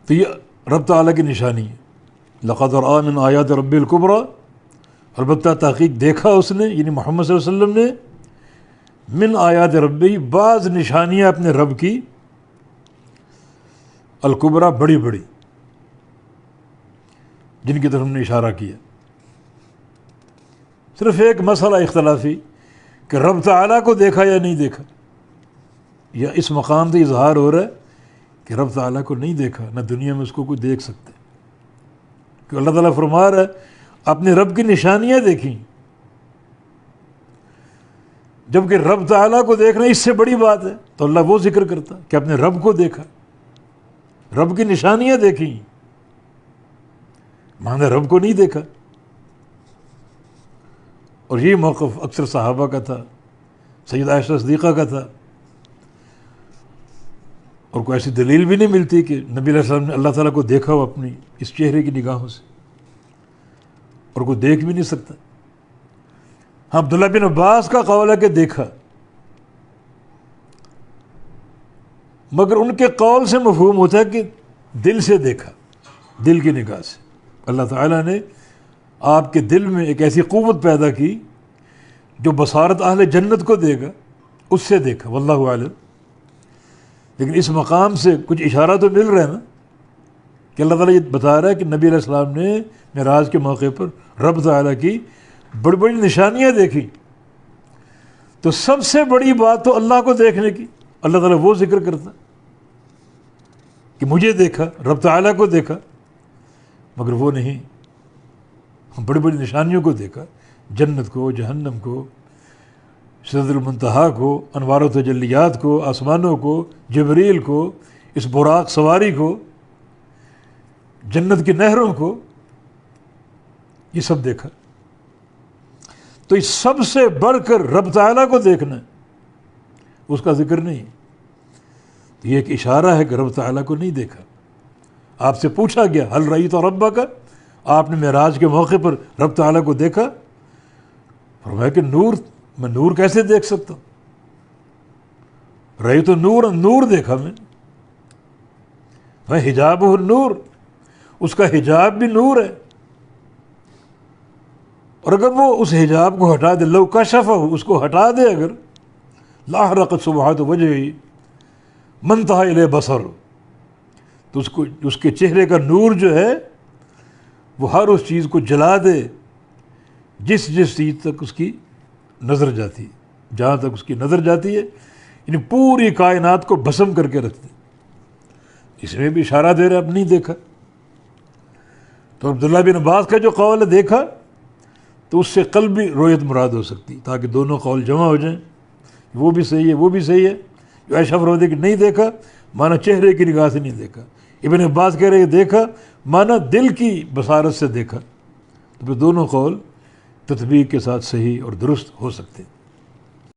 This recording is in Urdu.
تو یہ رب تعالیٰ کی نشانی ہے. لقد رأى من آیات رب الکبریٰ، البتہ تحقیق دیکھا اس نے، یعنی محمد صلی اللہ علیہ وسلم نے، من آیات ربی، بعض نشانیاں اپنے رب کی، الکبریٰ بڑی بڑی، جن کی طرف ہم نے اشارہ کیا. صرف ایک مسئلہ اختلافی کہ رب تعالیٰ کو دیکھا یا نہیں دیکھا، یا اس مقام سے اظہار ہو رہا ہے کہ رب تعالیٰ کو نہیں دیکھا، نہ دنیا میں اس کو کوئی دیکھ سکتے، کہ اللہ تعالیٰ فرما رہا ہے اپنے رب کی نشانیاں دیکھیں، جبکہ رب تعالیٰ کو دیکھنا اس سے بڑی بات ہے. تو اللہ وہ ذکر کرتا کہ اپنے رب کو دیکھا، رب کی نشانیاں دیکھیں، مانا رب کو نہیں دیکھا. اور یہ موقف اکثر صحابہ کا تھا، سیدہ عائشہ صدیقہ کا تھا، اور کوئی ایسی دلیل بھی نہیں ملتی کہ نبی علیہ السلام نے اللہ تعالیٰ کو دیکھا ہو اپنی اس چہرے کی نگاہوں سے، اور کوئی دیکھ بھی نہیں سکتا. ہاں عبداللہ بن عباس کا قول ہے کہ دیکھا، مگر ان کے قول سے مفہوم ہوتا ہے کہ دل سے دیکھا، دل کی نگاہ سے. اللہ تعالیٰ نے آپ کے دل میں ایک ایسی قوت پیدا کی جو بصارت اہل جنت کو دے گا، اس سے دیکھا، واللہ عالم. لیکن اس مقام سے کچھ اشارہ تو مل رہا ہے نا، کہ اللہ تعالیٰ یہ بتا رہا ہے کہ نبی علیہ السلام نے معراج کے موقع پر رب تعالیٰ کی بڑی بڑی نشانیاں دیکھی. تو سب سے بڑی بات تو اللہ کو دیکھنے کی، اللہ تعالیٰ وہ ذکر کرتا کہ مجھے دیکھا، رب تعالیٰ کو دیکھا، مگر وہ نہیں، بڑی بڑی نشانیوں کو دیکھا، جنت کو، جہنم کو، سدرۃ المنتہا کو، انوار و تجلیات کو، آسمانوں کو، جبریل کو، اس براق سواری کو، جنت کی نہروں کو، یہ سب دیکھا. تو اس سب سے بڑھ کر رب تعالیٰ کو دیکھنا، اس کا ذکر نہیں. یہ ایک اشارہ ہے کہ رب تعالیٰ کو نہیں دیکھا. آپ سے پوچھا گیا حل رأیت ربک، آپ نے معراج کے موقع پر رب تعالیٰ کو دیکھا؟ فرمایا کہ نور، میں نور کیسے دیکھ سکتا ہوں؟ رأیت نور، نور دیکھا میں حجاب نور، اس کا حجاب بھی نور ہے. اور اگر وہ اس حجاب کو ہٹا دے، لو کشفہ، اس کو ہٹا دے اگر، لاحرقت سبحات وجہی منتہا الیہ بصر، تو اس کے چہرے کا نور جو ہے وہ ہر اس چیز کو جلا دے جس چیز تک اس کی نظر جاتی ہے، جہاں تک اس کی نظر جاتی ہے، یعنی پوری کائنات کو بھسم کر کے رکھ دے. اس میں بھی اشارہ دے رہا اب نہیں دیکھا. تو عبداللہ بن عباس کا جو قول ہے دیکھا، تو اس سے قلبی رویت مراد ہو سکتی، تاکہ دونوں قول جمع ہو جائیں، وہ بھی صحیح ہے وہ بھی صحیح ہے. جو عائشہ فرماتی کہ نہیں دیکھا مانا چہرے کی نگاہ سے نہیں دیکھا، ابن عباس کہہ رہے دیکھا مانا دل کی بصارت سے دیکھا. تو پھر دونوں قول تطبیق کے ساتھ صحیح اور درست ہو سکتے ہیں.